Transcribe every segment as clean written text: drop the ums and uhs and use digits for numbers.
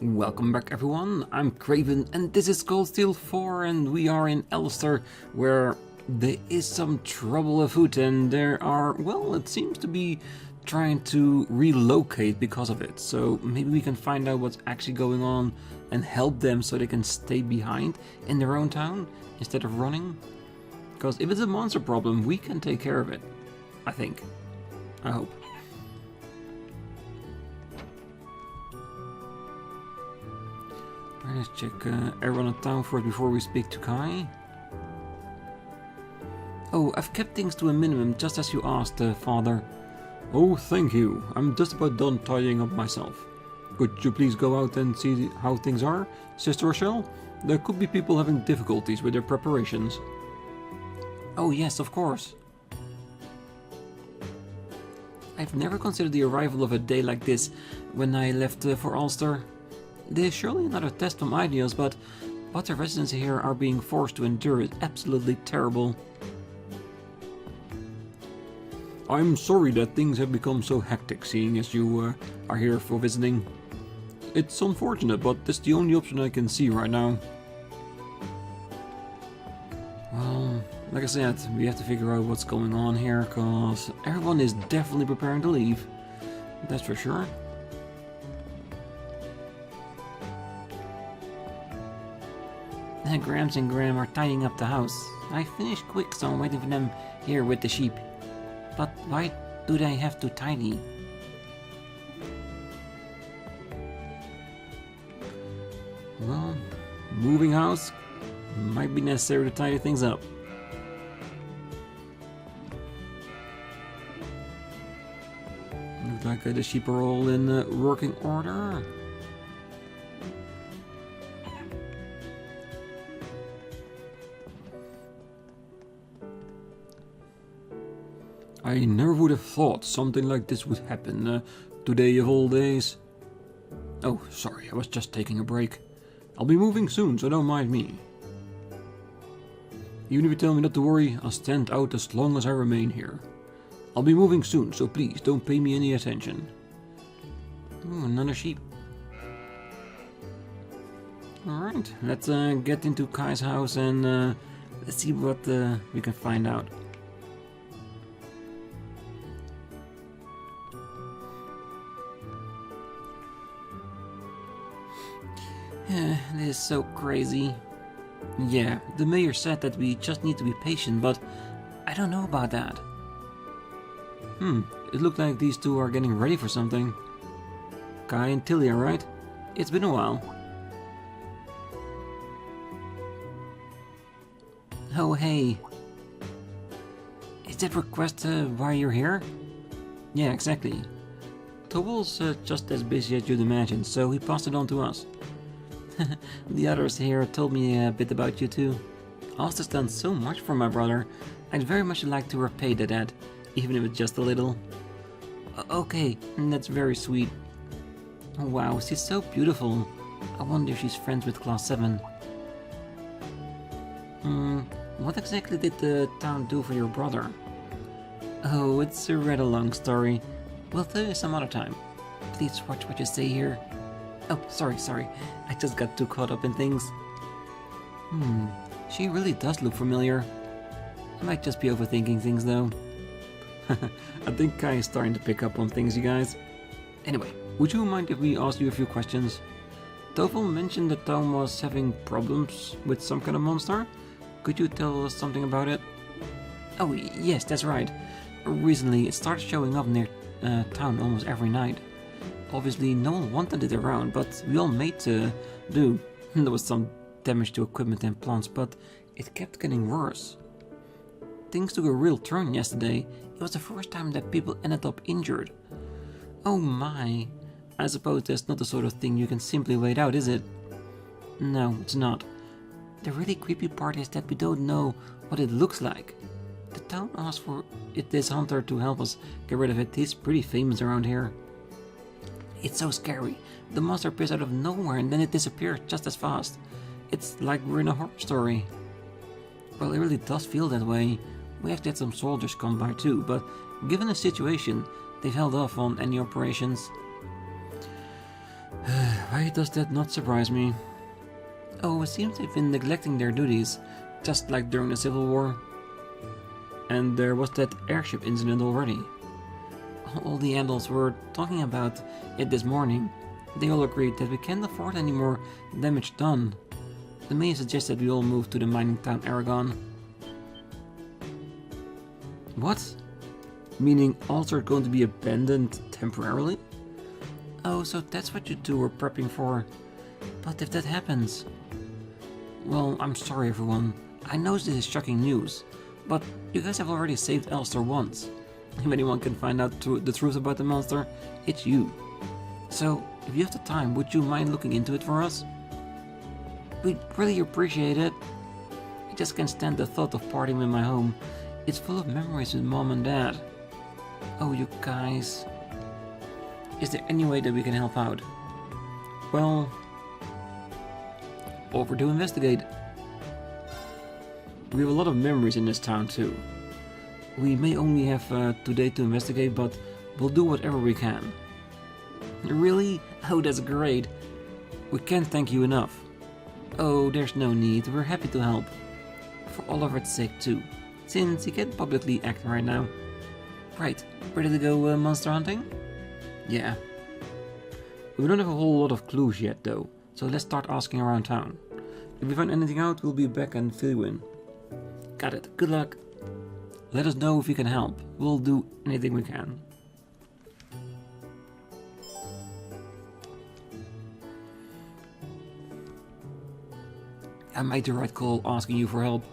Welcome back everyone, I'm Craven and this is Cold Steel 4 and we are in Alster where there is some trouble afoot and there are, well, it seems to be trying to relocate because of it. So maybe we can find out what's actually going on and help them so they can stay behind in their own town instead of running. Because if it's a monster problem, we can take care of it. I think. I hope. Let's check everyone in town first before we speak to Kai. Oh, I've kept things to a minimum, just as you asked, Father. Oh, thank you. I'm just about done tidying up myself. Could you please go out and see how things are, Sister Rochelle? There could be people having difficulties with their preparations. Oh yes, of course. I've never considered the arrival of a day like this when I left for Ulster. There's surely another test from ideas, but what the residents here are being forced to endure is absolutely terrible. I'm sorry that things have become so hectic, seeing as you are here for visiting. It's unfortunate, but that's the only option I can see right now. Well, like I said, we have to figure out what's going on here, cause everyone is definitely preparing to leave. That's for sure. Grams and Graham are tidying up the house. I finished quick, so I'm waiting for them here with the sheep. But why do they have to tidy? Well, moving house might be necessary to tidy things up. Looks like the sheep are all in working order. I never would have thought something like this would happen today of all days. Oh, sorry, I was just taking a break. I'll be moving soon, so don't mind me. Even if you tell me not to worry, I'll stand out as long as I remain here. I'll be moving soon, so please don't pay me any attention. Ooh, another sheep. Alright, let's get into Kai's house and let's see what we can find out. This is so crazy. Yeah, the mayor said that we just need to be patient, but I don't know about that. It looked like these two are getting ready for something. Kai and Tilly, right? It's been a while. Oh, hey. Is that request why you're here? Yeah, exactly. Tobal's just as busy as you'd imagine, so he passed it on to us. The others here told me a bit about you too. Alster's done so much for my brother. I'd very much like to repay the debt, even if it's just a little. Okay, that's very sweet. Wow, she's so beautiful. I wonder if she's friends with Class VII. What exactly did the town do for your brother? Oh, it's a rather long story. We'll tell you some other time. Please watch what you say here. Oh, sorry. I just got too caught up in things. She really does look familiar. I might just be overthinking things though. I think Kai is starting to pick up on things, you guys. Anyway, would you mind if we asked you a few questions? Toval mentioned the town was having problems with some kind of monster. Could you tell us something about it? Oh, yes, that's right. Recently, it started showing up near town almost every night. Obviously, no one wanted it around, but we all made to do. There was some damage to equipment and plants, but it kept getting worse. Things took a real turn yesterday. It was the first time that people ended up injured. Oh my. I suppose that's not the sort of thing you can simply wait out, is it? No, it's not. The really creepy part is that we don't know what it looks like. The town asked for this hunter to help us get rid of it. He's pretty famous around here. It's so scary. The monster appears out of nowhere and then it disappears just as fast. It's like we're in a horror story. Well, it really does feel that way. We actually had some soldiers come by too, but given the situation, they've held off on any operations. Why does that not surprise me? Oh, it seems they've been neglecting their duties, just like during the Civil War. And there was that airship incident already. All the adults were talking about it this morning. They all agreed that we can't afford any more damage done. The mayor suggested we all move to the mining town Aragon. What? Meaning Alster is going to be abandoned temporarily? Oh, so that's what you two were prepping for. But if that happens... Well, I'm sorry everyone. I know this is shocking news, but you guys have already saved Alster once. If anyone can find out the truth about the monster, it's you. So, if you have the time, would you mind looking into it for us? We'd really appreciate it. I just can't stand the thought of parting with my home. It's full of memories with Mom and Dad. Oh, you guys. Is there any way that we can help out? Well, over to investigate. We have a lot of memories in this town too. We may only have today to investigate, but we'll do whatever we can. Really? Oh, that's great. We can't thank you enough. Oh, there's no need. We're happy to help. For Oliver's sake too, since he can't publicly act right now. Right, ready to go monster hunting? Yeah. We don't have a whole lot of clues yet though, so let's start asking around town. If we find anything out, we'll be back and fill you in. Got it. Good luck. Let us know if we can help. We'll do anything we can. I made the right call asking you for help.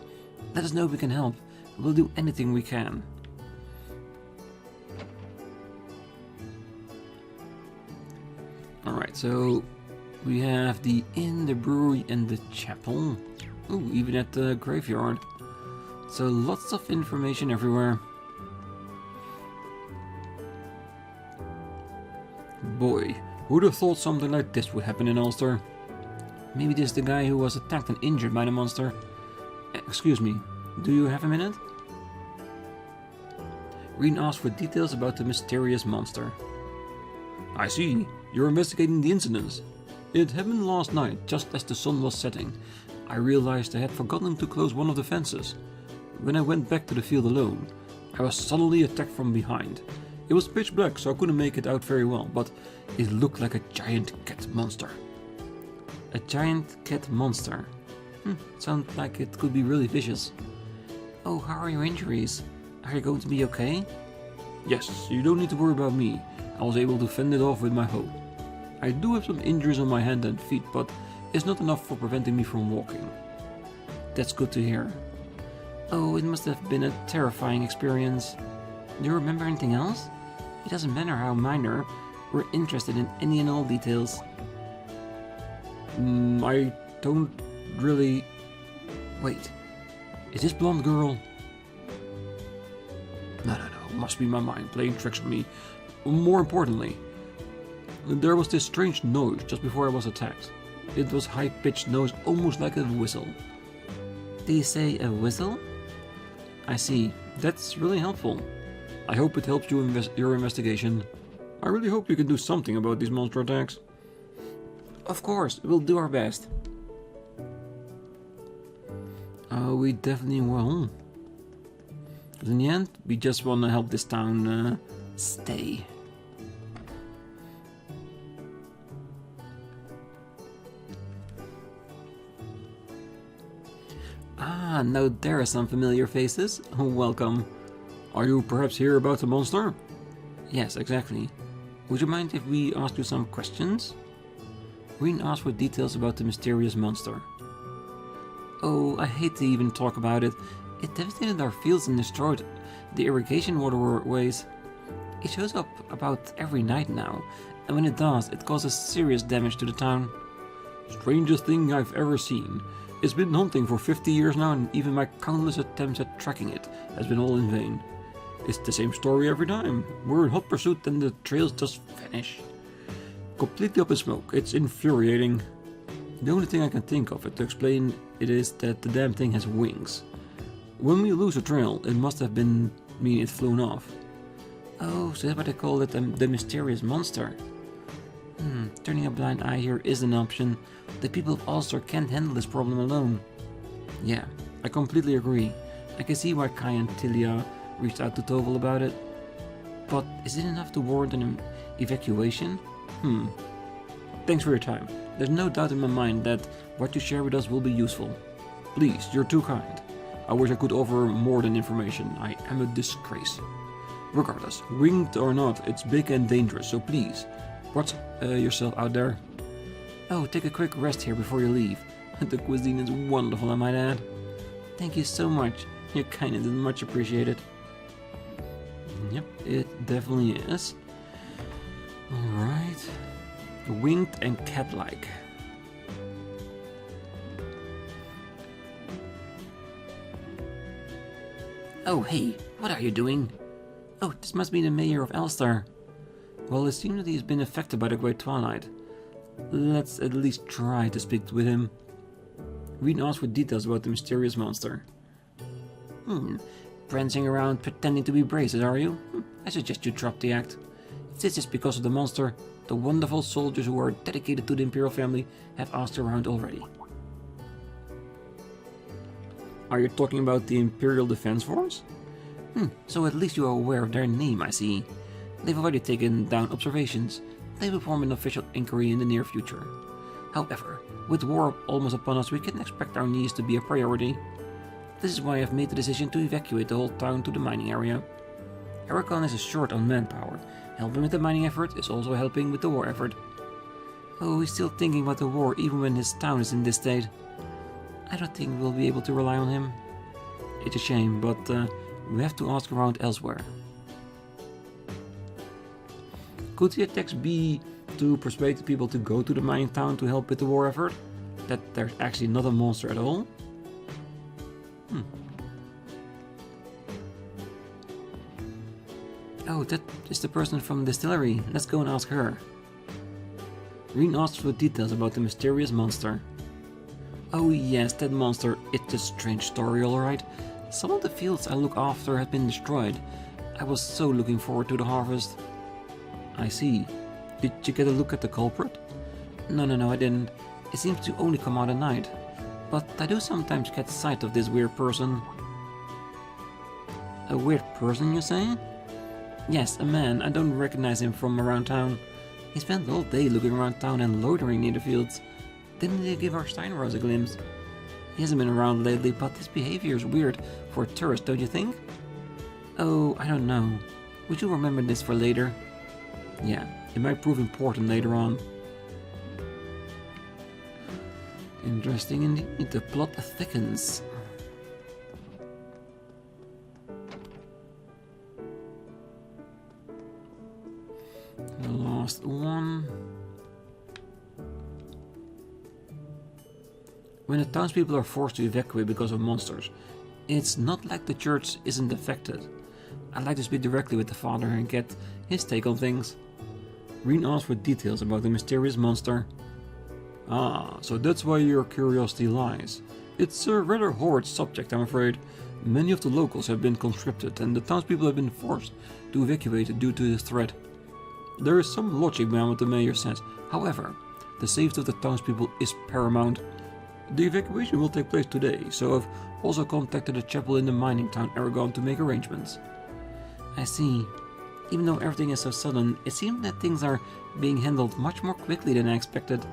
Let us know if we can help. We'll do anything we can. Alright, so we have the inn, the brewery and the chapel. Ooh, even at the graveyard. So lots of information everywhere. Boy, who'd have thought something like this would happen in Ulster? Maybe this is the guy who was attacked and injured by the monster. Excuse me, do you have a minute? Rean asked for details about the mysterious monster. I see, you're investigating the incidents. It happened last night, just as the sun was setting. I realized I had forgotten to close one of the fences. When I went back to the field alone, I was suddenly attacked from behind. It was pitch black, so I couldn't make it out very well, but it looked like a giant cat monster. A giant cat monster? Sounds like it could be really vicious. Oh, how are your injuries? Are you going to be okay? Yes, you don't need to worry about me. I was able to fend it off with my hoe. I do have some injuries on my hand and feet, but it's not enough for preventing me from walking. That's good to hear. Oh, it must have been a terrifying experience. Do you remember anything else? It doesn't matter how minor. We're interested in any and all details. I don't really... Wait, is this blonde girl? No, must be my mind playing tricks on me. More importantly, there was this strange noise just before I was attacked. It was high-pitched noise, almost like a whistle. Did you say a whistle? I see. That's really helpful. I hope it helps you your investigation. I really hope you can do something about these monster attacks. Of course, we'll do our best. We definitely will. Because in the end, we just want to help this town stay. Ah, now there are some familiar faces. Welcome. Are you perhaps here about the monster? Yes, exactly. Would you mind if we ask you some questions? Rean asked for details about the mysterious monster. Oh, I hate to even talk about it. It devastated our fields and destroyed the irrigation waterways. It shows up about every night now, and when it does, it causes serious damage to the town. Strangest thing I've ever seen. It's been hunting for 50 years now, and even my countless attempts at tracking it has been all in vain. It's the same story every time. We're in hot pursuit and the trails just vanish. Completely up in smoke. It's infuriating. The only thing I can think of to explain it is that the damn thing has wings. When we lose a trail, it must have been it flown off. Oh, so that's why they call it the mysterious monster. Turning a blind eye here is an option. The people of Alster can't handle this problem alone. Yeah, I completely agree. I can see why Kai and Tilia reached out to Tovel about it. But is it enough to warrant an evacuation? Thanks for your time. There's no doubt in my mind that what you share with us will be useful. Please, you're too kind. I wish I could offer more than information. I am a disgrace. Regardless, winged or not, it's big and dangerous, so please, watch yourself out there. Oh, take a quick rest here before you leave. The cuisine is wonderful, I might add. Thank you so much. Your kindness is much appreciated. Yep, it definitely is. Alright. Winged and cat-like. Oh, hey, what are you doing? Oh, this must be the mayor of Alster. Well, it seems that he's been affected by the Great Twilight. Let's at least try to speak with him. Rean asked for details about the mysterious monster. Prancing around pretending to be braces, are you? I suggest you drop the act. If this is because of the monster, the wonderful soldiers who are dedicated to the Imperial family have asked around already. Are you talking about the Imperial Defense Force? So at least you are aware of their name, I see. They've already taken down observations. They will form an official inquiry in the near future. However, with war almost upon us, we can expect our needs to be a priority. This is why I've made the decision to evacuate the whole town to the mining area. Erebon is short on manpower. Helping with the mining effort is also helping with the war effort. Oh, he's still thinking about the war even when his town is in this state. I don't think we'll be able to rely on him. It's a shame, but we have to ask around elsewhere. Could the attacks be to persuade the people to go to the mining town to help with the war effort? That there's actually not a monster at all? Oh, that is the person from the distillery. Let's go and ask her. Rean asked for details about the mysterious monster. Oh yes, that monster. It's a strange story, alright. Some of the fields I look after have been destroyed. I was so looking forward to the harvest. I see. Did you get a look at the culprit? No, I didn't. It seems to only come out at night. But I do sometimes get sight of this weird person. A weird person, you say? Yes, a man. I don't recognize him from around town. He spent all day looking around town and loitering near the fields. Didn't he give our Steinrose a glimpse? He hasn't been around lately, but his behavior is weird for a tourist, don't you think? Oh, I don't know. Would you remember this for later? Yeah, it might prove important later on. Interesting indeed. The plot thickens. The last one. When the townspeople are forced to evacuate because of monsters, it's not like the church isn't affected. I'd like to speak directly with the father and get his take on things. Rean asked for details about the mysterious monster. Ah, so that's why your curiosity lies. It's a rather horrid subject, I'm afraid. Many of the locals have been conscripted and the townspeople have been forced to evacuate due to this threat. There is some logic behind what the mayor says. However, the safety of the townspeople is paramount. The evacuation will take place today, so I've also contacted the chapel in the mining town Erebon to make arrangements. I see. Even though everything is so sudden, it seems that things are being handled much more quickly than I expected.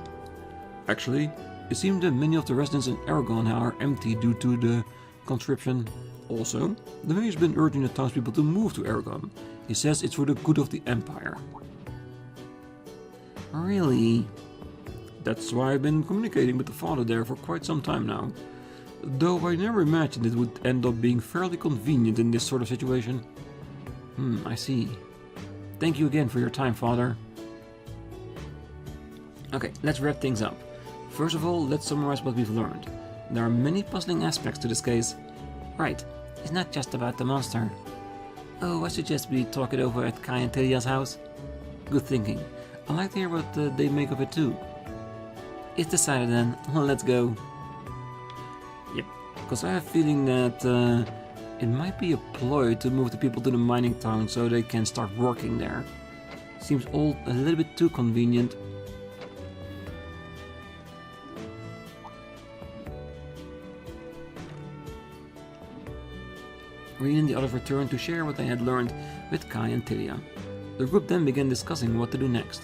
Actually, it seems that many of the residents in Erebon are empty due to the conscription. Also, the mayor's been urging the townspeople to move to Erebon. He says it's for the good of the Empire. Really? That's why I've been communicating with the father there for quite some time now. Though I never imagined it would end up being fairly convenient in this sort of situation. I see. Thank you again for your time, father. Okay, let's wrap things up. First of all, let's summarize what we've learned. There are many puzzling aspects to this case. Right, it's not just about the monster. Oh, I suggest we talk it over at Kai and Telia's house. Good thinking. I'd like to hear what they make of it too. It's decided then, let's go. Yep, because I have a feeling that it might be a ploy to move the people to the mining town so they can start working there. Seems all a little bit too convenient. Rean and the others returned to share what they had learned with Kai and Tilia. The group then began discussing what to do next.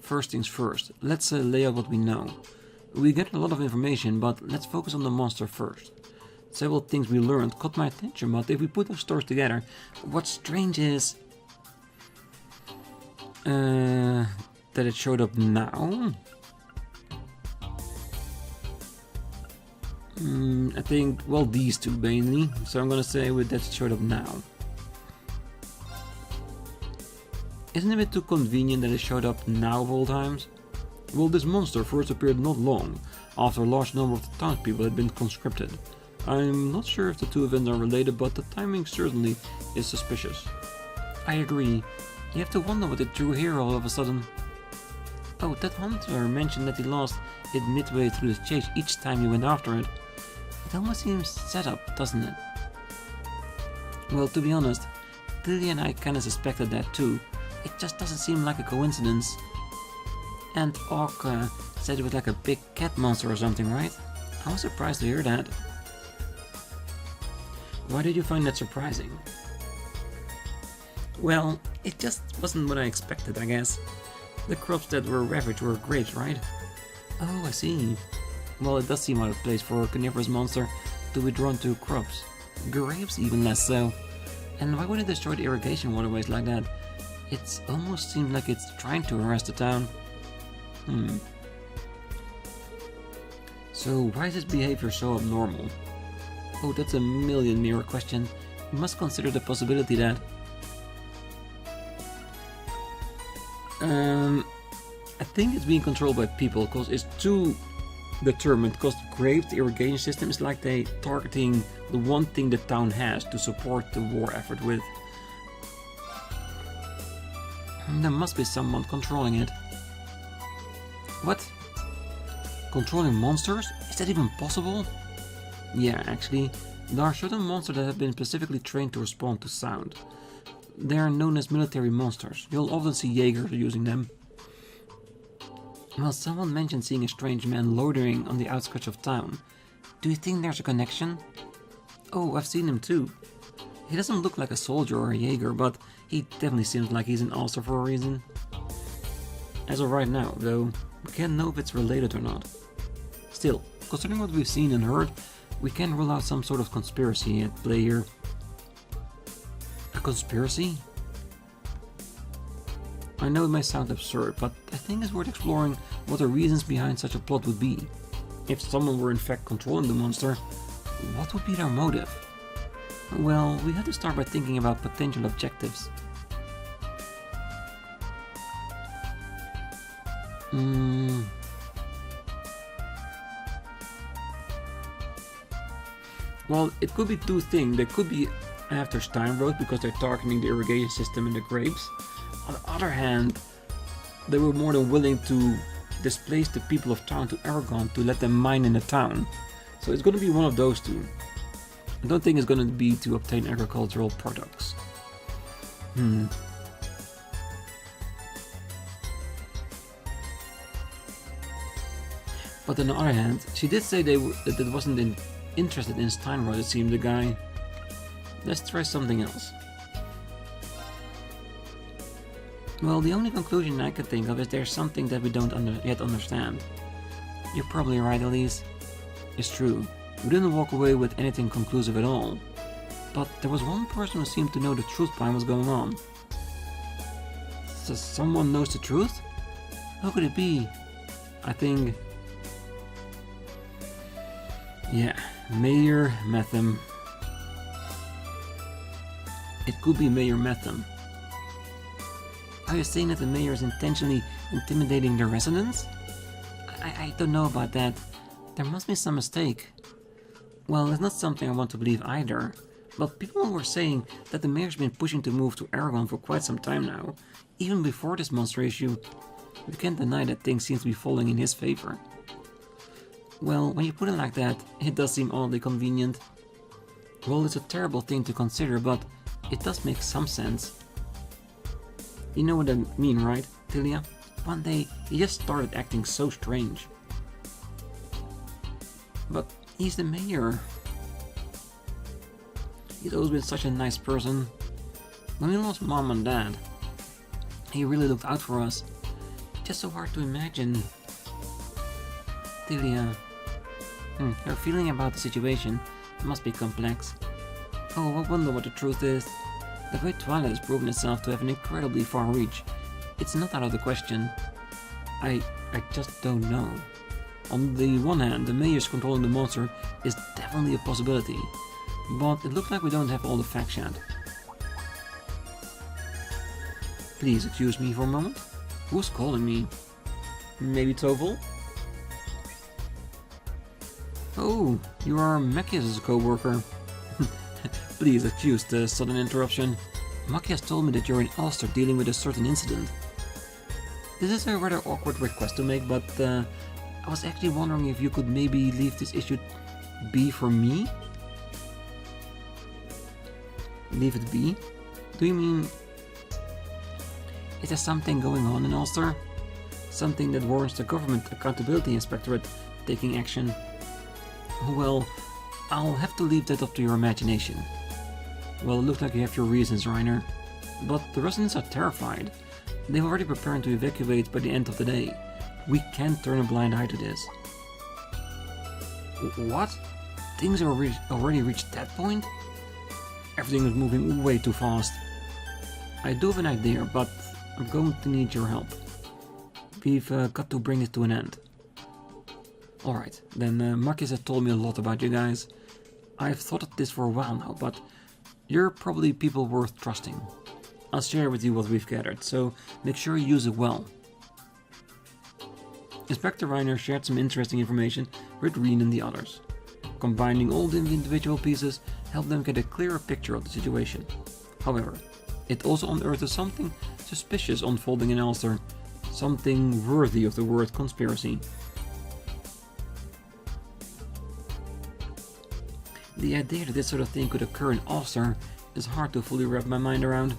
First things first, let's lay out what we know. We get a lot of information, but let's focus on the monster first. Several things we learned caught my attention, but if we put those stories together, what's strange is that it showed up now. I think, well, these two mainly, so I'm gonna say that it showed up now. Isn't it a bit too convenient that it showed up now of all times? Well, this monster first appeared not long after a large number of the townspeople had been conscripted. I'm not sure if the two events are related, but the timing certainly is suspicious. I agree. You have to wonder what it drew here all of a sudden. Oh, that hunter mentioned that he lost it midway through the chase each time he went after it. It almost seems set up, doesn't it? Well, to be honest, Tilia and I kinda suspected that too. It just doesn't seem like a coincidence. And Orc said it was like a big cat monster or something, right? I was surprised to hear that. Why did you find that surprising? Well, it just wasn't what I expected, I guess. The crops that were ravaged were grapes, right? Oh, I see. Well, it does seem out of place for a carnivorous monster to be drawn to crops. Grapes even less so. And why would it destroy the irrigation waterways like that? It almost seems like it's trying to harass the town. So why is its behavior so abnormal? Oh, that's a million mirror question. You must consider the possibility that... I think it's being controlled by people, because it's too determined, because grapes, the irrigation system, is like they targeting the one thing the town has to support the war effort with. There must be someone controlling it. What? Controlling monsters? Is that even possible? Yeah, actually, there are certain monsters that have been specifically trained to respond to sound. They are known as military monsters. You'll often see Jaegers using them. Well, someone mentioned seeing a strange man loitering on the outskirts of town. Do you think there's a connection? Oh, I've seen him too. He doesn't look like a soldier or a Jaeger, but he definitely seems like he's an Alster for a reason. As of right now, though, we can't know if it's related or not. Still, considering what we've seen and heard, we can rule out some sort of conspiracy at play here. A conspiracy? I know it may sound absurd, but I think it's worth exploring what the reasons behind such a plot would be. If someone were in fact controlling the monster, what would be their motive? Well, we have to start by thinking about potential objectives. Well, it could be two things. They could be after Steinroth because they're targeting the irrigation system and the grapes. On the other hand, they were more than willing to displace the people of town to Aragon to let them mine in the town. So it's going to be one of those two. I don't think it's going to be to obtain agricultural products. But on the other hand, she did say that it wasn't interested in Steinroth, it seemed, the guy. Let's try something else. Well, the only conclusion I could think of is there's something that we don't yet understand. You're probably right, Elise. It's true. We didn't walk away with anything conclusive at all. But there was one person who seemed to know the truth behind what's going on. So someone knows the truth? Who could it be? I think... yeah, Mayor Metham. It could be Mayor Metham. Are you saying that the mayor is intentionally intimidating the residents? I don't know about that. There must be some mistake. Well, it's not something I want to believe either. But people were saying that the mayor's been pushing to move to Aragon for quite some time now. Even before this monster issue. We can't deny that things seem to be falling in his favor. Well, when you put it like that, it does seem oddly convenient. Well, it's a terrible thing to consider, but it does make some sense. You know what I mean, right, Tilia? one day he just started acting so strange. But he's the mayor. He's always been such a nice person. When we lost Mom and Dad, he really looked out for us. Just so hard to imagine. Delia, her feeling about the situation must be complex. Oh, I wonder what the truth is. The Great Twilight has proven itself to have an incredibly far reach. It's not out of the question. I just don't know. On the one hand, the mayor's controlling the monster is definitely a possibility, but it looks like we don't have all the facts yet. Please excuse me for a moment. Who's calling me? Maybe Tovel? Oh, you are Machias' co-worker. Please excuse the sudden interruption. Machias told me that you're in Alster dealing with a certain incident. This is a rather awkward request to make, but I was actually wondering if you could maybe leave this issue be for me? Leave it be? Do you mean... Is there something going on in Ulster? Something that warrants the Government Accountability Inspectorate taking action? Well, I'll have to leave that up to your imagination. Well, it looks like you have your reasons, Reiner. But the residents are terrified. They've already prepared to evacuate by the end of the day. We can't turn a blind eye to this. What? Things are already reached that point? Everything is moving way too fast. I do have an idea, but I'm going to need your help. We've got to bring it to an end. Alright, then Marcus has told me a lot about you guys. I've thought of this for a while now, but you're probably people worth trusting. I'll share with you what we've gathered, so make sure you use it well. Inspector Reiner shared some interesting information with Rean and the others. Combining all the individual pieces helped them get a clearer picture of the situation. However, it also unearthed something suspicious unfolding in Alster, something worthy of the word conspiracy. The idea that this sort of thing could occur in Alster is hard to fully wrap my mind around.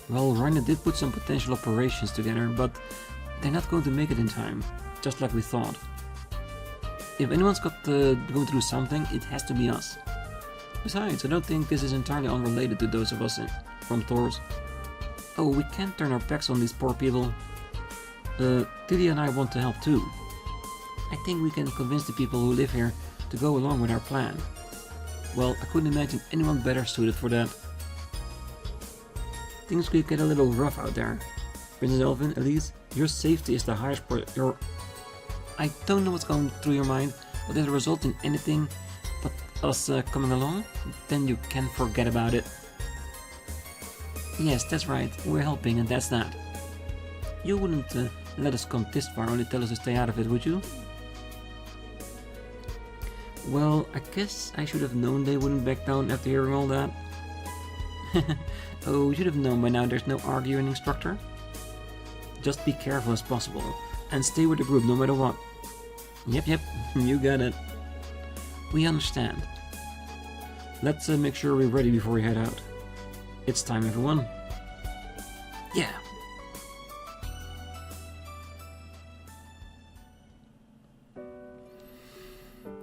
Well, Reiner did put some potential operations together, but they're not going to make it in time, just like we thought. If anyone's going to do something, it has to be us. Besides, I don't think this is entirely unrelated to those of us from Thors. Oh, we can't turn our backs on these poor people. Tidia and I want to help too. I think we can convince the people who live here to go along with our plan. Well, I couldn't imagine anyone better suited for that. Things could get a little rough out there. Princess Elvin, Elise, your safety is the highest priority. I don't know what's going through your mind, but if it results in anything but us coming along, then you can forget about it. Yes, that's right, we're helping and that's that. You wouldn't let us come this far, only tell us to stay out of it, would you? Well, I guess I should have known they wouldn't back down after hearing all that. Oh, you should have known by now there's no arguing, instructor. Just be careful as possible, and stay with the group no matter what. Yep, you got it. We understand. Let's make sure we're ready before we head out. It's time, everyone. Yeah.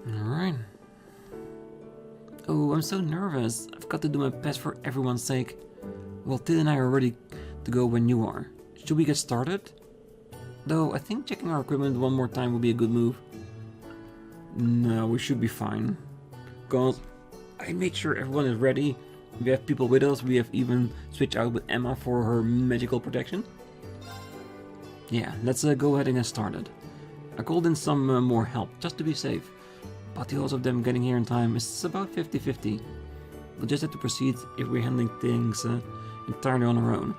Alright. Oh, I'm so nervous. I've got to do my best for everyone's sake. Well, Tid and I are ready to go when you are. Should we get started? Though, I think checking our equipment one more time would be a good move. No, we should be fine. Because I made sure everyone is ready. We have people with us. We have even switched out with Emma for her magical protection. Yeah, let's go ahead and get started. I called in some more help, just to be safe. But the odds of them getting here in time is about 50-50. We'll just have to proceed if we're handling things entirely on our own.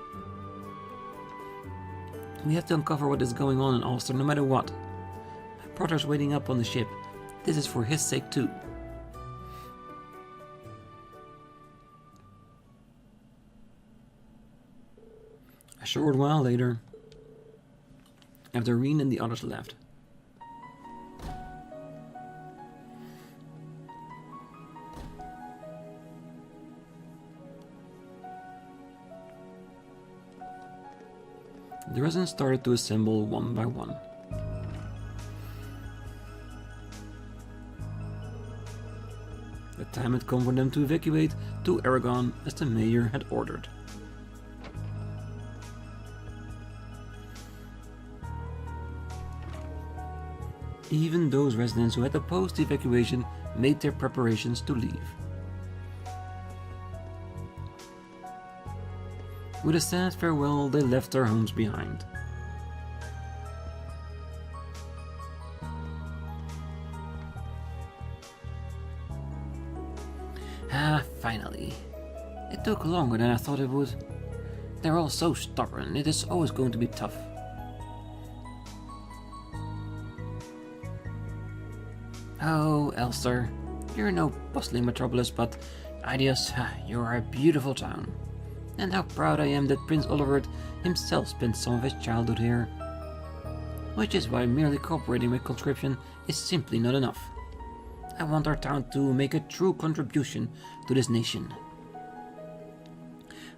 We have to uncover what is going on in Ulster no matter what. My brother's waiting up on the ship. This is for his sake too. A short while later, after Rean and the others left. The residents started to assemble one by one. The time had come for them to evacuate to Aragon as the mayor had ordered. Even those residents who had opposed the evacuation made their preparations to leave. With a sad farewell, they left their homes behind. Finally. It took longer than I thought it would. They're all so stubborn, it is always going to be tough. Oh, Alster, you're no bustling metropolis, but Idios, you are a beautiful town. And how proud I am that Prince Olivert himself spent some of his childhood here. Which is why merely cooperating with conscription is simply not enough. I want our town to make a true contribution to this nation.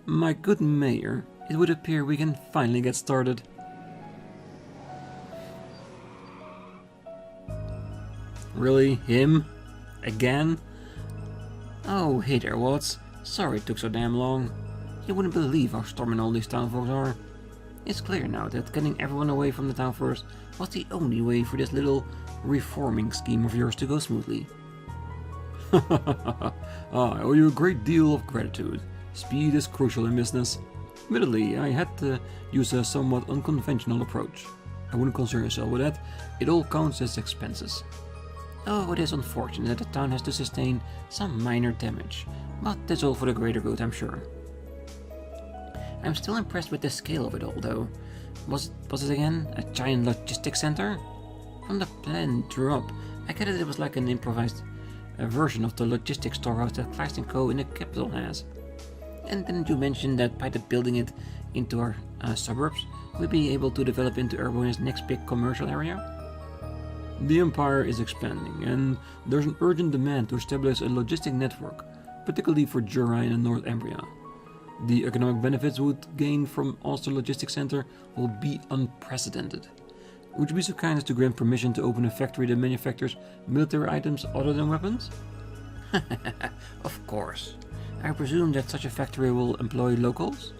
My good mayor, it would appear we can finally get started. Really? Him? Again? Oh, hey there, Watts. Sorry it took so damn long. You wouldn't believe how stubborn all these townfolk are. It's clear now that getting everyone away from the town first was the only way for this little reforming scheme of yours to go smoothly. I owe you a great deal of gratitude. Speed is crucial in business. Admittedly, I had to use a somewhat unconventional approach. I wouldn't concern yourself with that. It all counts as expenses. Oh, it is unfortunate that the town has to sustain some minor damage, but that's all for the greater good, I'm sure. I'm still impressed with the scale of it all, though. Was it again a giant logistics center? From the plan drew up, I get it was like an improvised version of the logistics storehouse that Class & in the capital has. And didn't you mention that by building it into our suburbs, we'll be able to develop into Erebonian's next big commercial area? The Empire is expanding, and there's an urgent demand to establish a logistic network, particularly for Jura and North Embria. The economic benefits we would gain from Alster Logistics Center will be unprecedented. Would you be so kind as to grant permission to open a factory that manufactures military items other than weapons? Of course. I presume that such a factory will employ locals?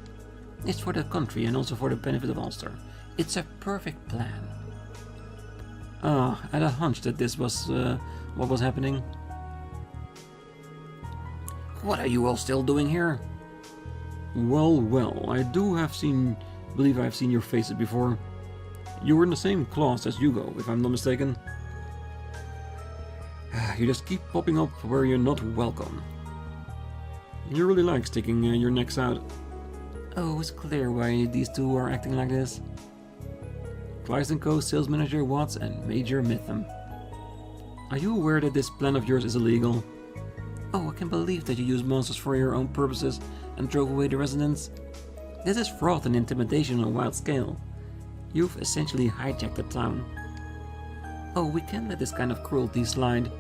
It's for the country and also for the benefit of Alster. It's a perfect plan. I had a hunch that this was what was happening. What are you all still doing here? Well, I believe I've seen your faces before. You were in the same class as Hugo, if I'm not mistaken. You just keep popping up where you're not welcome. You really like sticking your necks out. Oh, it's clear why these two are acting like this. Class & Co. Sales Manager Watts and Major Mitham. Are you aware that this plan of yours is illegal? Oh, I can't believe that you used monsters for your own purposes and drove away the residents. This is fraud and intimidation on a wild scale. You've essentially hijacked the town. Oh, we can't let this kind of cruelty slide.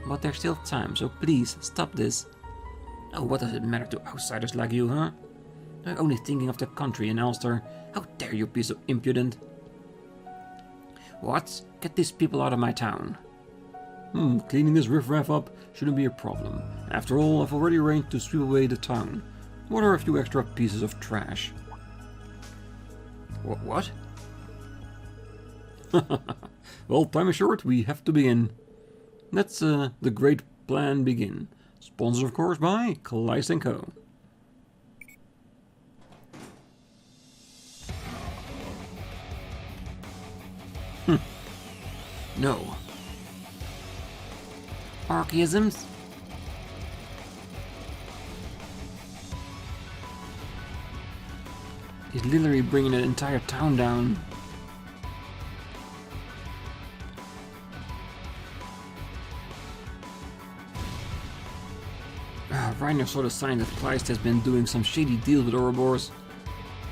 But there's still time, so please, stop this. Oh, what does it matter to outsiders like you, huh? They're only thinking of the country in Alster. How dare you be so impudent? What? Get these people out of my town. Cleaning this riffraff up shouldn't be a problem. After all, I've already arranged to sweep away the town. What are a few extra pieces of trash? What? Well, time is short, we have to begin. Let's the great plan begin. Sponsored, of course, by Class & Co. No. Archaisms? He's literally bringing an entire town down. Reiner saw the sign that Kleist has been doing some shady deals with Ouroboros.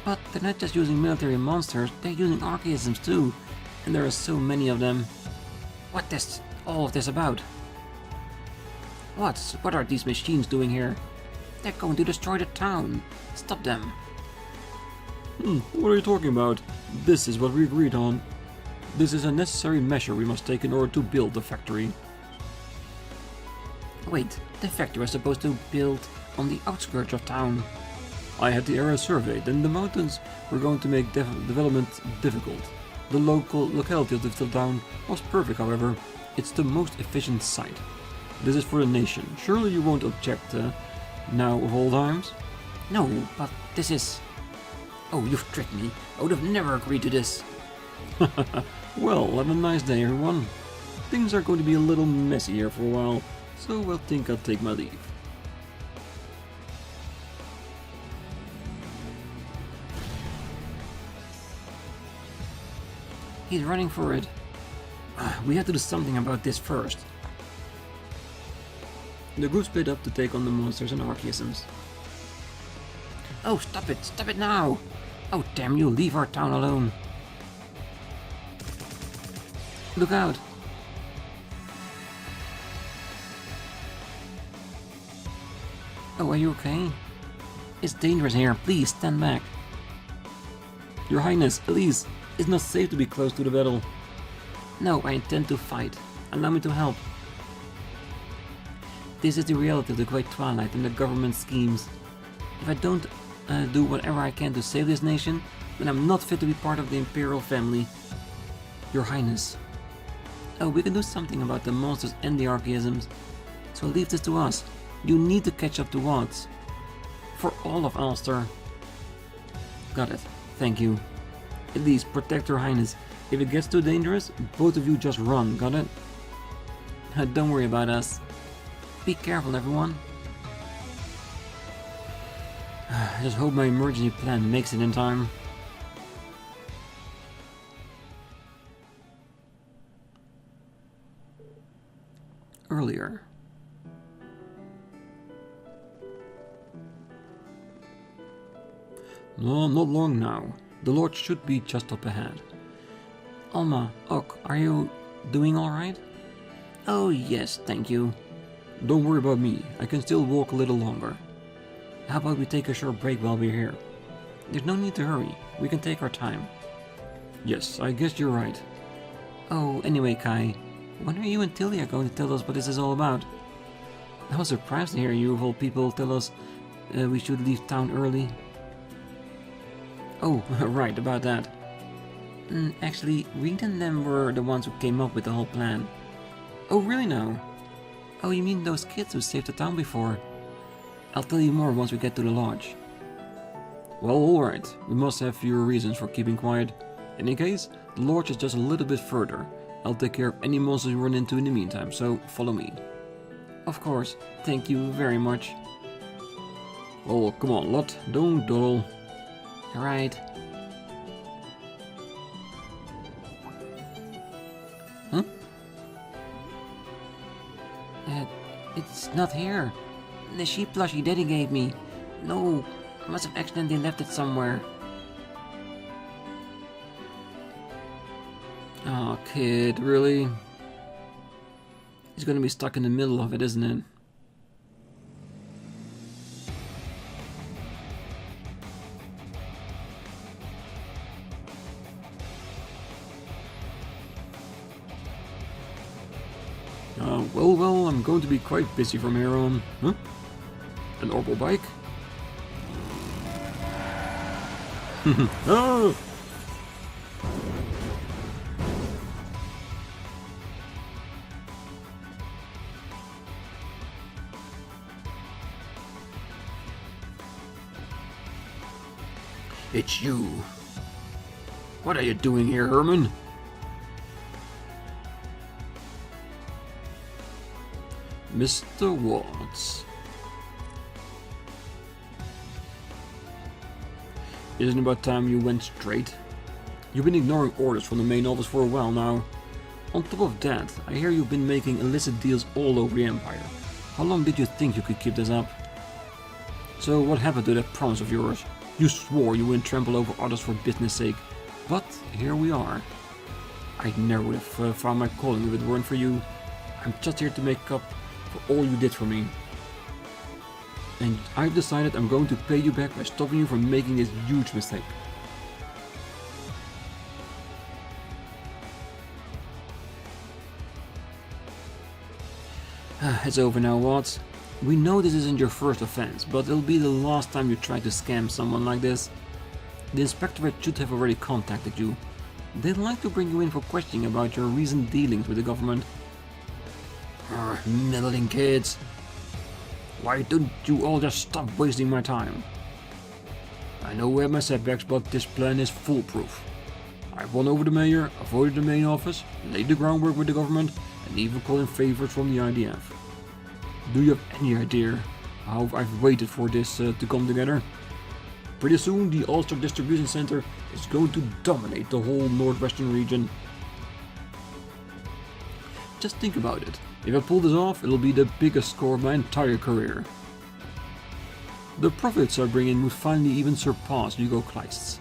But they're not just using military monsters, they're using archaisms too. And there are so many of them. What is all of this about? What are these machines doing here? They're going to destroy the town. Stop them. What are you talking about? This is what we agreed on. This is a necessary measure we must take in order to build the factory. Wait, the factory was supposed to build on the outskirts of town. I had the area surveyed, and the mountains were going to make development difficult. The locality of the town was perfect, however. It's the most efficient site. This is for the nation. Surely you won't object now of all times? No, but this is... Oh, you've tricked me. I would have never agreed to this. Well, have a nice day, everyone. Things are going to be a little messy here for a while, so I think I'll take my leave. He's running for it. We have to do something about this first. The group split up to take on the monsters and archaisms. Oh, stop it now! Oh, damn you, leave our town alone. Look out! Oh, are you okay? It's dangerous here, please stand back. Your Highness, Elise, it's not safe to be close to the battle. No, I intend to fight. Allow me to help. This is the reality of the Great Twilight and the government's schemes. If I don't do whatever I can to save this nation, then I'm not fit to be part of the Imperial family. Your Highness. Oh, we can do something about the monsters and the archaisms. So leave this to us. You need to catch up to Watts. For all of Alster. Got it. Thank you. At least protect Her Highness. If it gets too dangerous, both of you just run, got it? Don't worry about us. Be careful, everyone. I just hope my emergency plan makes it in time. Earlier. No, not long now. The Lord should be just up ahead. Alma, Ok, are you doing alright? Oh yes, thank you. Don't worry about me, I can still walk a little longer. How about we take a short break while we're here? There's no need to hurry, we can take our time. Yes, I guess you're right. Oh, anyway, Kai, when are you and Tilia going to tell us what this is all about? I was surprised to hear you of all people tell us we should leave town early. Oh, right, about that. Actually, Rean and them were the ones who came up with the whole plan. Oh, really now? Oh, you mean those kids who saved the town before? I'll tell you more once we get to the lodge. Well, alright, we must have fewer reasons for keeping quiet. In any case, the lodge is just a little bit further. I'll take care of any monsters you run into in the meantime, so follow me. Of course, thank you very much. Well, come on, Lot, don't dawdle. Alright. Huh? It's not here. The sheep plushie Daddy gave me. No, I must have accidentally left it somewhere. Oh, kid, really? He's gonna be stuck in the middle of it, isn't it? Well, I'm going to be quite busy from here on. Huh? An orbital bike? Oh! It's you. What are you doing here, Herman? Mr. Watts. Isn't it about time you went straight? You've been ignoring orders from the main office for a while now. On top of that, I hear you've been making illicit deals all over the Empire. How long did you think you could keep this up? So what happened to that promise of yours? You swore you wouldn't trample over others for business sake, but here we are. I never would have found my calling if it weren't for you. I'm just here to make up for all you did for me. And I've decided I'm going to pay you back by stopping you from making this huge mistake. It's over now, Watts. We know this isn't your first offense, but it'll be the last time you try to scam someone like this. The inspectorate should have already contacted you. They'd like to bring you in for questioning about your recent dealings with the government. Meddling kids. Why don't you all just stop wasting my time? I know we have my setbacks, but this plan is foolproof. I've won over the mayor, avoided the main office, laid the groundwork with the government, and even called in favors from the IDF. Do you have any idea how I've waited for this to come together? Pretty soon the Alster Distribution Center is going to dominate the whole northwestern region. Just think about it. If I pull this off, it'll be the biggest score of my entire career. The profits I bring in would finally even surpass Hugo Kleist's.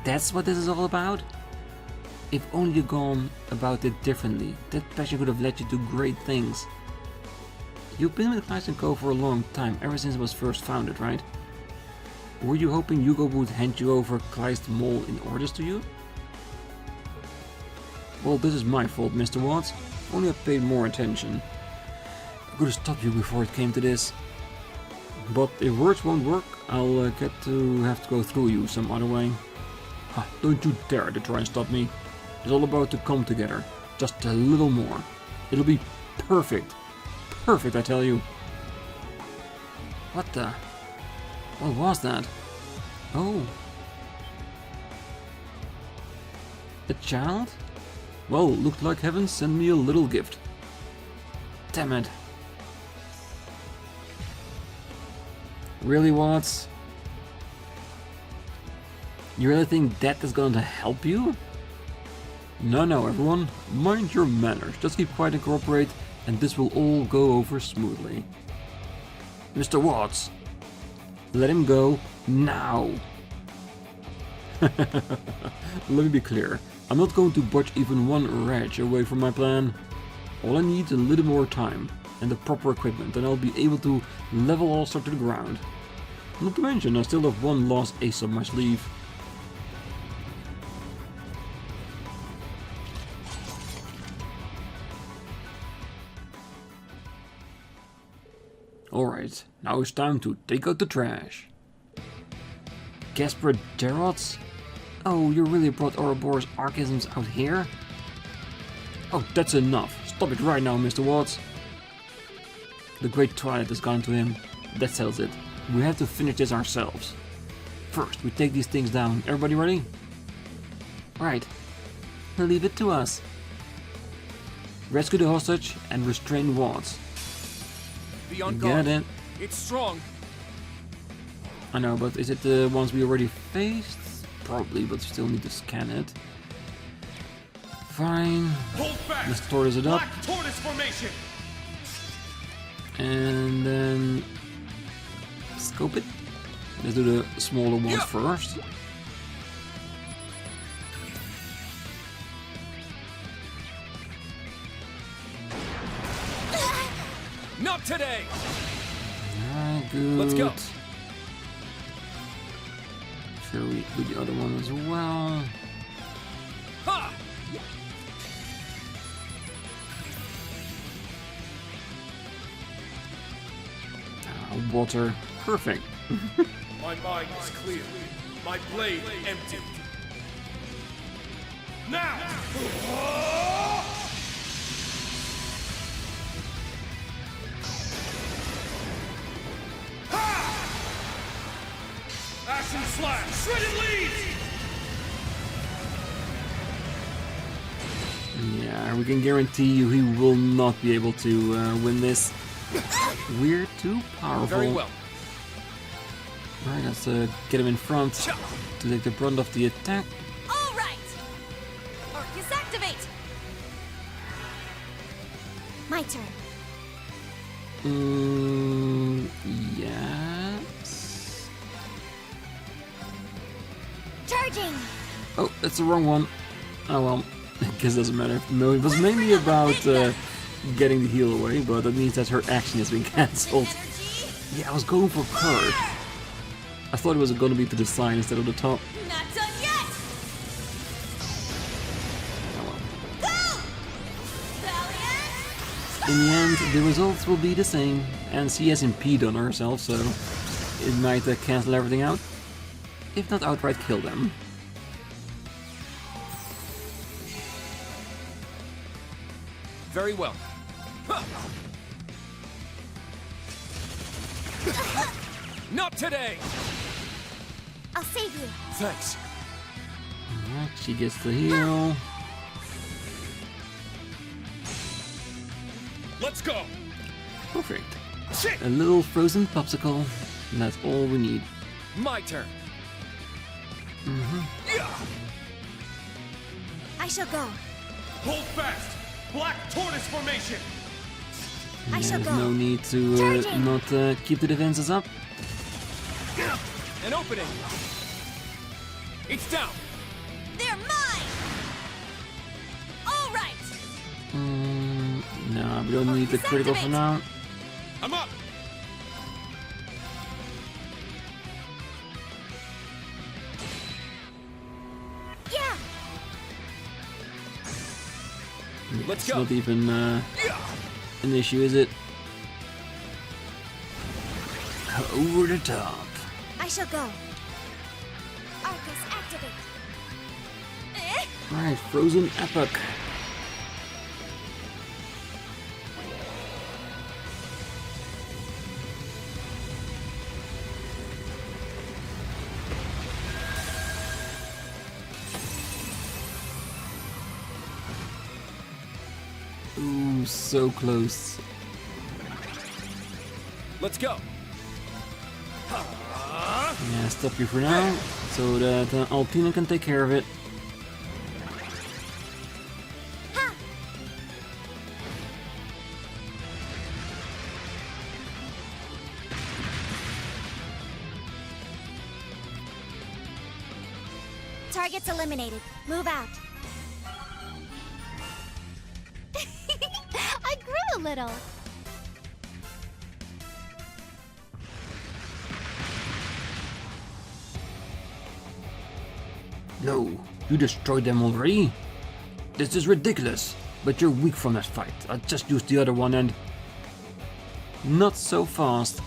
That's what this is all about? If only you'd gone about it differently, that passion could have led you to great things. You've been with Kleist & Co. for a long time, ever since it was first founded, right? Were you hoping Hugo would hand you over Kleist Mall in orders to you? Well, this is my fault, Mr. Watts. If only I paid more attention. I could have stopped you before it came to this. But if words won't work, I'll have to go through you some other way. Don't you dare to try and stop me. It's all about to come together. Just a little more. It'll be perfect. Perfect, I tell you. What the? What was that? Oh. A child? Well, looked like heaven sent me a little gift. Damn it. Really, Watts? You really think that is going to help you? No, everyone. Mind your manners. Just keep quiet and cooperate, and this will all go over smoothly. Mr. Watts, let him go now. Let me be clear. I'm not going to budge even one rag away from my plan. All I need is a little more time and the proper equipment, and I'll be able to level Alster to the ground. Not to mention, I still have one last ace up my sleeve. Alright, now it's time to take out the trash. Gasper Derots? Oh, you really brought Ouroboros archisms out here? Oh, that's enough. Stop it right now, Mr. Watts. The Great Twilight has gone to him. That settles it. We have to finish this ourselves. First, we take these things down. Everybody ready? Right. Leave it to us. Rescue the hostage and restrain Watts. Be on guard. Get it? It's strong. I know, but is it the ones we already faced? Probably, but still need to scan it. Fine. Hold fast. Let's tortoise it up. Black tortoise formation. And then scope it. Let's do the smaller ones first. Not today. Alright, good. Let's go. Shall we do the other one as well? Ha! Water. Perfect. My mind is clear. My blade empty. Now! Ashen slash! Shredded leaves! Yeah, we can guarantee you he will not be able to win this. We're too powerful. Very well. Alright, let's get him in front to take the brunt of the attack. All right. Arcus activate. My turn. Yes. Charging. Oh, that's the wrong one. Oh well, I guess it doesn't matter. No, it was mainly about getting the heal away, but that means that her action has been cancelled. Yeah, I was going for Curd. I thought it was going to be to the side instead of the top. Not done yet. Oh well. Go. Valiant. in the end, the results will be the same, and she has impede on herself, so it might cancel everything out, if not outright kill them. Very well. Not today! I'll save you. Thanks. Alright, she gets the heal. Let's go! Perfect. Shit! A little frozen popsicle, and that's all we need. My turn. I shall go. Hold fast! Black tortoise formation! I shall There's go. no need to Charging. not keep the defenses up. An opening! It's down! They're mine! All right! No, we don't need the critical for now. I'm up! Yeah! Let's It's go! not even an issue, is it? Over the top. I shall go. Arcus activate. Right, frozen epoch. Ooh, so close. Let's go! Yeah, stop you for now, so that Altina can take care of it. Ha! Targets eliminated. Move out. I grew a little. No, you destroyed them already? This is ridiculous, but you're weak from that fight. I'll just use the other one and... Not so fast.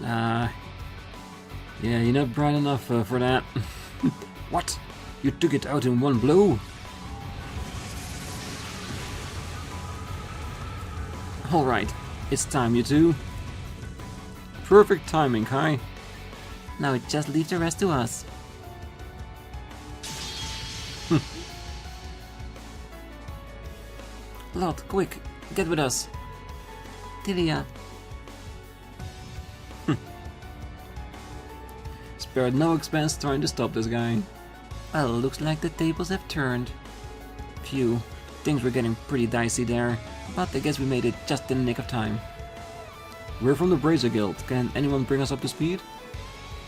Yeah, you're not bright enough for that. What? You took it out in one blow? Alright, it's time, you two. Perfect timing, Kai. Now just leave the rest to us. Lot, quick, get with us. Tilia. Spared no expense trying to stop this guy. Well, looks like the tables have turned. Phew, things were getting pretty dicey there, but I guess we made it just in the nick of time. We're from the Brazier Guild. Can anyone bring us up to speed?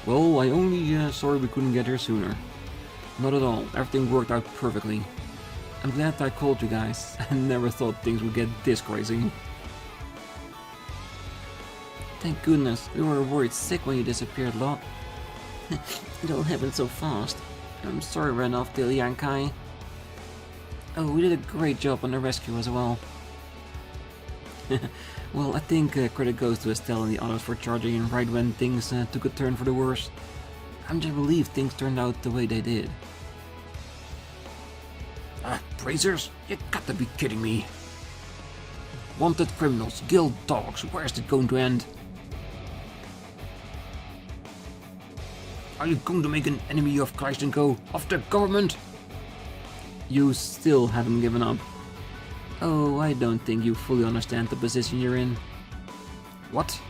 Well, I only sorry we couldn't get here sooner. Not at all, everything worked out perfectly. I'm glad I called you guys. I never thought things would get this crazy. Thank goodness, we were worried sick when you disappeared, Lot. It all happened so fast. I'm sorry, Renoff, Delia, and Kai. Oh, we did a great job on the rescue as well. Well, I think credit goes to Estelle and the others for charging in right when things took a turn for the worse. I'm just relieved things turned out the way they did. Brazers? You got to be kidding me. Wanted criminals, guild dogs, where's it going to end? Are you going to make an enemy of Christ and Co? Of the government? You still haven't given up. Oh, I don't think you fully understand the position you're in. What?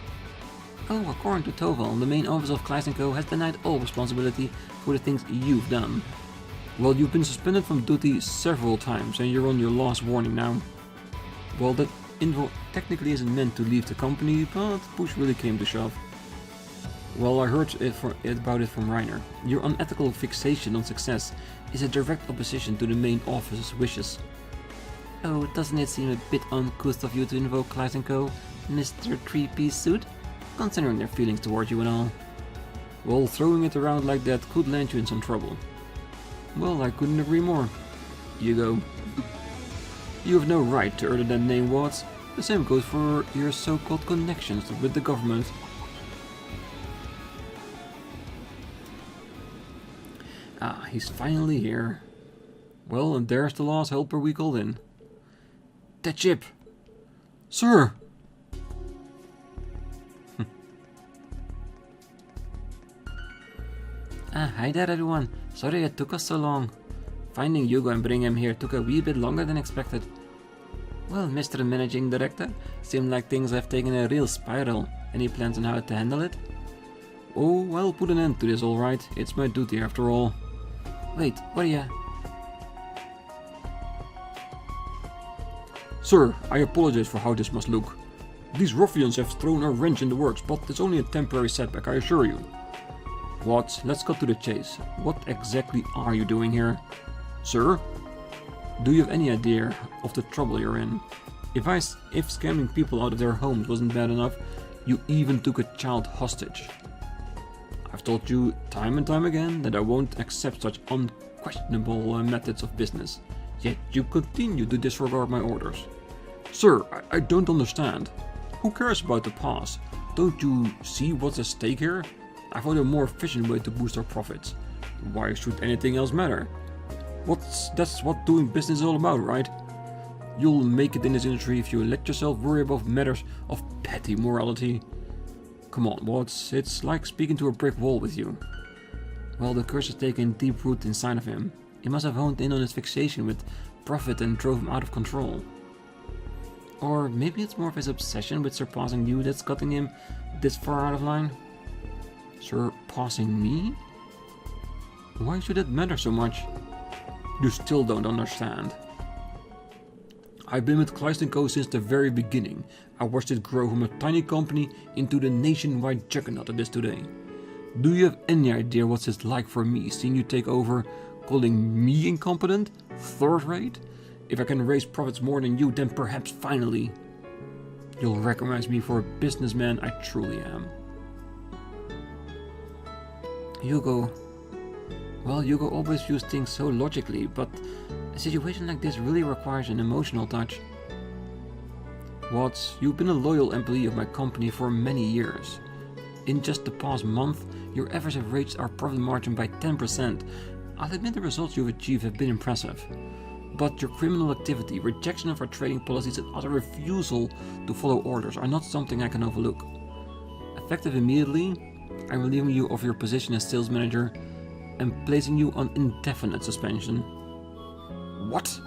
Oh, according to Toval, the main office of Class & Co has denied all responsibility for the things you've done. Well, you've been suspended from duty several times and you're on your last warning now. Well, that info technically isn't meant to leave the company, but push really came to shove. Well, I heard about it from Reiner. Your unethical fixation on success is a direct opposition to the main office's wishes. Oh, doesn't it seem a bit uncouth of you to invoke Class & Co, Mr. Three-Piece Suit? Considering their feelings towards you and all. Well, throwing it around like that could land you in some trouble. Well, I couldn't agree more. Hugo. You have no right to utter that name, Watts. The same goes for your so-called connections with the government. Ah, he's finally here. Well, and there's the last helper we called in. That ship! Sir! Hi there everyone. Sorry it took us so long. Finding Hugo and bringing him here took a wee bit longer than expected. Well, Mr. Managing Director, seems like things have taken a real spiral. Any plans on how to handle it? Oh, I'll put an end to this alright. It's my duty after all. Wait, what are you... Sir, I apologize for how this must look. These ruffians have thrown a wrench in the works, but it's only a temporary setback, I assure you. What? Let's cut to the chase. What exactly are you doing here? Sir? Do you have any idea of the trouble you're in? If scamming people out of their homes wasn't bad enough, you even took a child hostage. I've told you time and time again that I won't accept such unquestionable methods of business, yet you continue to disregard my orders. Sir, I don't understand. Who cares about the past? Don't you see what's at stake here? I found a more efficient way to boost our profits. Why should anything else matter? That's what doing business is all about, right? You'll make it in this industry if you let yourself worry about matters of petty morality. Come on, Watts, it's like speaking to a brick wall with you. Well, the curse has taken deep root inside of him. He must have honed in on his fixation with profit and drove him out of control. Or maybe it's more of his obsession with surpassing you that's cutting him this far out of line? Surpassing me? Why should it matter so much? You still don't understand. I've been with Class & Co since the very beginning. I watched it grow from a tiny company into the nationwide juggernaut it is today. Do you have any idea what it's like for me seeing you take over, calling me incompetent? Third rate? If I can raise profits more than you, then perhaps finally you'll recognize me for a businessman I truly am. Hugo. Well, Hugo always views things so logically, but a situation like this really requires an emotional touch. Watts, you've been a loyal employee of my company for many years. In just the past month, your efforts have raised our profit margin by 10%. I'll admit the results you've achieved have been impressive. But your criminal activity, rejection of our trading policies, and utter refusal to follow orders are not something I can overlook. Effective immediately, I'm relieving you of your position as sales manager and placing you on indefinite suspension. What?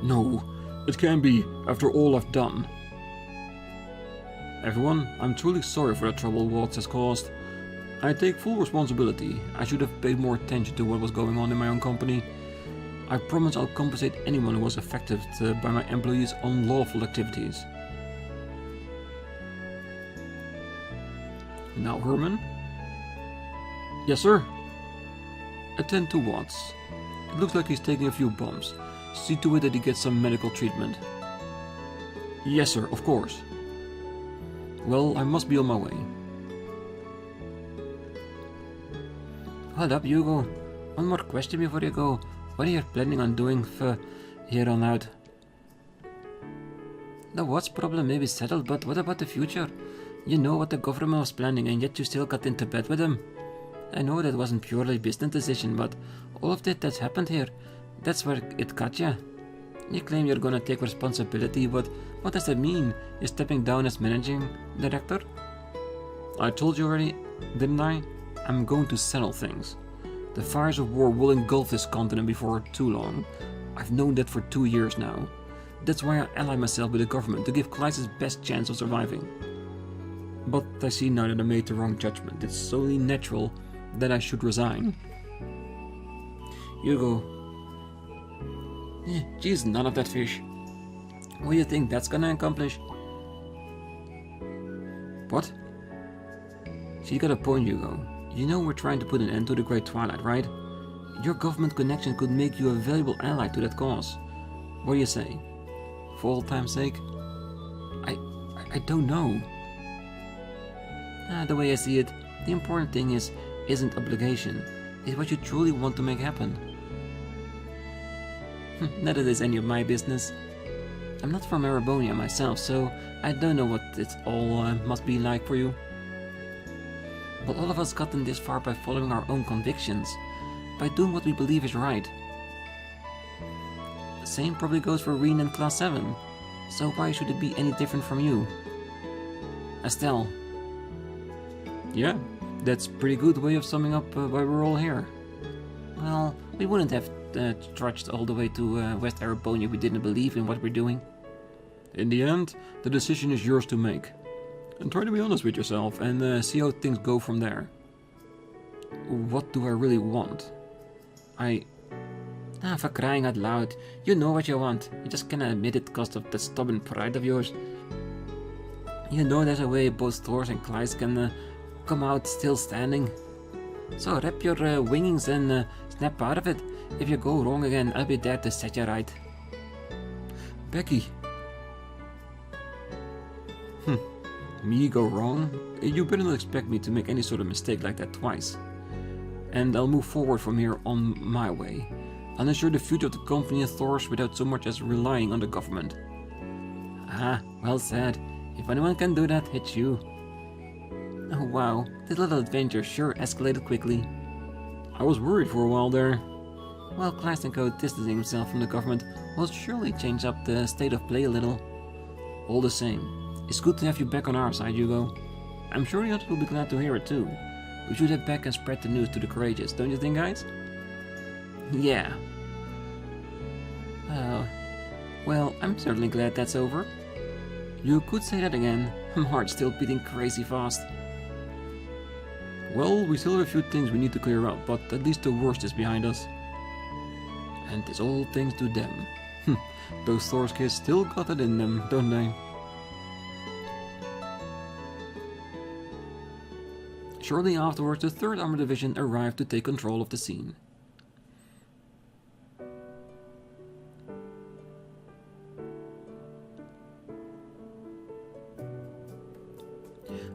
No, it can't be, after all I've done. Everyone, I'm truly sorry for the trouble Watts has caused. I take full responsibility. I should have paid more attention to what was going on in my own company. I promise I'll compensate anyone who was affected by my employees' unlawful activities. Now, Herman? Yes, sir? Attend to Watts. It looks like he's taking a few bumps. See to it that he gets some medical treatment. Yes, sir, of course. Well, I must be on my way. Hold up, Hugo. One more question before you go. What are you planning on doing for here on out? The Watts problem may be settled, but what about the future? You know what the government was planning, and yet you still got into bed with them. I know that wasn't purely a business decision, but all of that that's happened here, that's where it got you. You claim you're gonna take responsibility, but what does that mean? You're stepping down as managing director? I told you already, didn't I? I'm going to settle things. The fires of war will engulf this continent before too long. I've known that for 2 years now. That's why I allied myself with the government, to give Kleist's best chance of surviving. But I see now that I made the wrong judgment. It's solely natural that I should resign. Hugo. Geez, none of that fish. What do you think that's gonna accomplish? What? She got a point, Hugo. You know we're trying to put an end to the Great Twilight, right? Your government connection could make you a valuable ally to that cause. What do you say? For all time's sake? I don't know. The way I see it, the important thing is isn't obligation. It's what you truly want to make happen. Not that it is any of my business. I'm not from Erebonia myself, so I don't know what it all must be like for you. But all of us gotten this far by following our own convictions, by doing what we believe is right. The same probably goes for Rean and Class VII, so why should it be any different from you? Estelle. Yeah, that's a pretty good way of summing up why we're all here. Well, we wouldn't have trudged all the way to West Erebonia if we didn't believe in what we're doing. In the end, the decision is yours to make. And try to be honest with yourself and see how things go from there. What do I really want? For crying out loud, you know what you want. You just can't admit it because of that stubborn pride of yours. You know there's a way both Thors and Kleist can come out still standing. So wrap your wingings and snap out of it. If you go wrong again, I'll be there to set you right. Becky. Me go wrong? You better not expect me to make any sort of mistake like that twice. And I'll move forward from here on my way. I'll ensure the future of the company and Thors without so much as relying on the government. Well said. If anyone can do that, it's you. Oh wow, this little adventure sure escalated quickly. I was worried for a while there. Well, Class Co distancing himself from the government will surely change up the state of play a little. All the same, it's good to have you back on our side, Hugo. I'm sure the others will be glad to hear it too. We should head back and spread the news to the courageous, don't you think, guys? Yeah. Well, I'm certainly glad that's over. You could say that again. My heart's still beating crazy fast. Well, we still have a few things we need to clear up, but at least the worst is behind us. And it's all thanks to them. Those Thors kids still got it in them, don't they? Shortly afterwards, the 3rd Armored Division arrived to take control of the scene.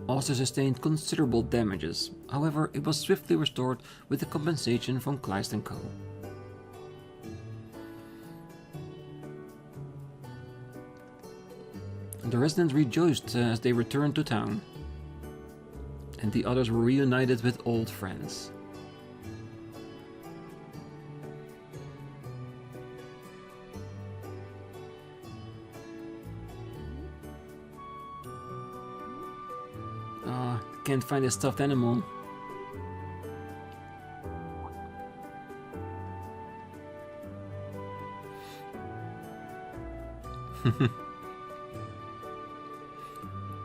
Alster sustained considerable damages, however it was swiftly restored with the compensation from Class Co. The residents rejoiced as they returned to town, and the others were reunited with old friends. Can't find a stuffed animal.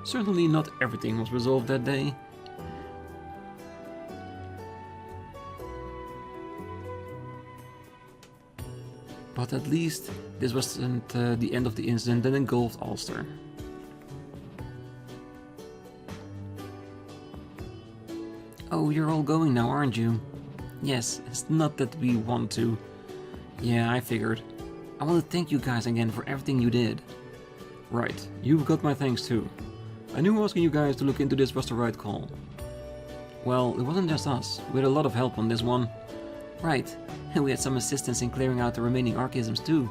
Certainly not everything was resolved that day. But at least this wasn't the end of the incident that engulfed Alster. Oh, you're all going now, aren't you? Yes, it's not that we want to. Yeah, I figured. I want to thank you guys again for everything you did. Right, you've got my thanks too. I knew asking you guys to look into this was the right call. Well, it wasn't just us. We had a lot of help on this one. Right, and we had some assistance in clearing out the remaining archisms too.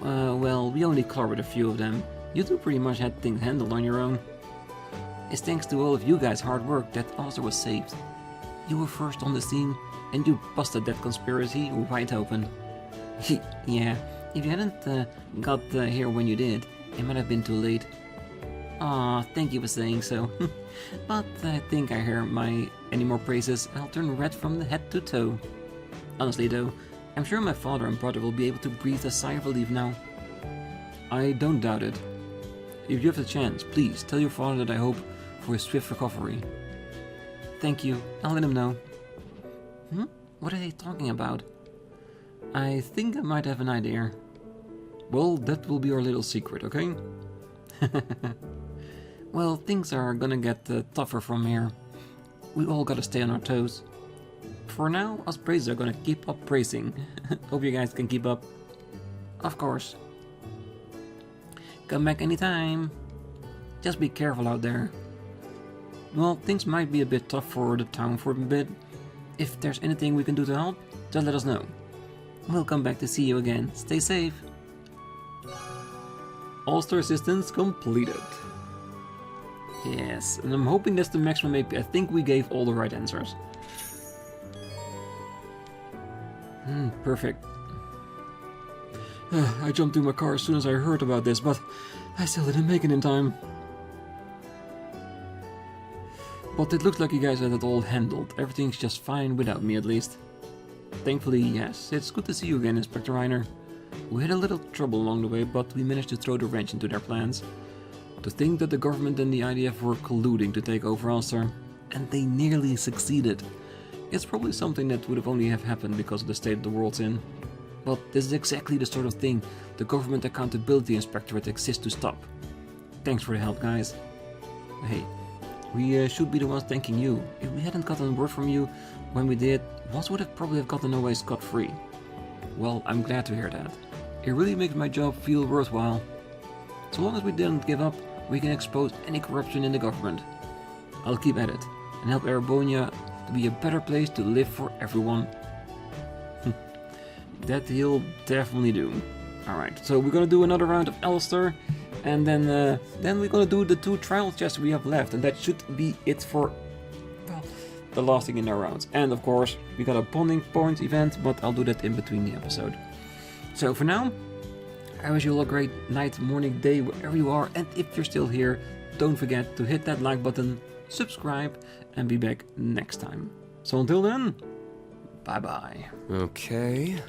Well, we only clobbered a few of them. You two pretty much had things handled on your own. It's thanks to all of you guys' hard work that Alster was saved. You were first on the scene, and you busted that conspiracy wide open. Yeah, if you hadn't got here when you did, it might have been too late. Aw, thank you for saying so. But I think I hear any more praises, I'll turn red from the head to toe. Honestly though, I'm sure my father and brother will be able to breathe a sigh of relief now. I don't doubt it. If you have the chance, please tell your father that I hope for his swift recovery. Thank you, I'll let him know. What are they talking about? I think I might have an idea. Well, that will be our little secret, okay? Well, things are gonna get tougher from here. We all gotta stay on our toes. For now, us praisers are gonna keep up praising. Hope you guys can keep up. Of course. Come back anytime. Just be careful out there. well, things might be a bit tough for the town for a bit. If there's anything we can do to help, just let us know. We'll come back to see you again. Stay safe. Alster Assistance completed. Yes, and I'm hoping that's the maximum AP. I think we gave all the right answers. Perfect. I jumped in my car as soon as I heard about this, but I still didn't make it in time. But it looks like you guys had it all handled. Everything's just fine without me, at least. Thankfully, yes. It's good to see you again, Inspector Reiner. We had a little trouble along the way, but we managed to throw the wrench into their plans. To think that the government and the IDF were colluding to take over Alster, and they nearly succeeded. It's probably something that would have only have happened because of the state the world's in. But this is exactly the sort of thing the Government Accountability Inspectorate exists to stop. Thanks for the help, guys. Hey, we should be the ones thanking you. If we hadn't gotten word from you when we did, Boss would have probably gotten away scot-free. Well, I'm glad to hear that. It really makes my job feel worthwhile. So long as we didn't give up, we can expose any corruption in the government. I'll keep at it and help Erebonia to be a better place to live for everyone. That he'll definitely do. Alright, so we're gonna do another round of Alster, and then we're gonna do the 2 trial chests we have left, and that should be it for, well, the last thing in our rounds. And of course, we got a bonding point event, but I'll do that in between the episode. So for now, I wish you all a great night, morning, day, wherever you are, and if you're still here, don't forget to hit that like button, subscribe, and be back next time. So until then, bye bye. Okay.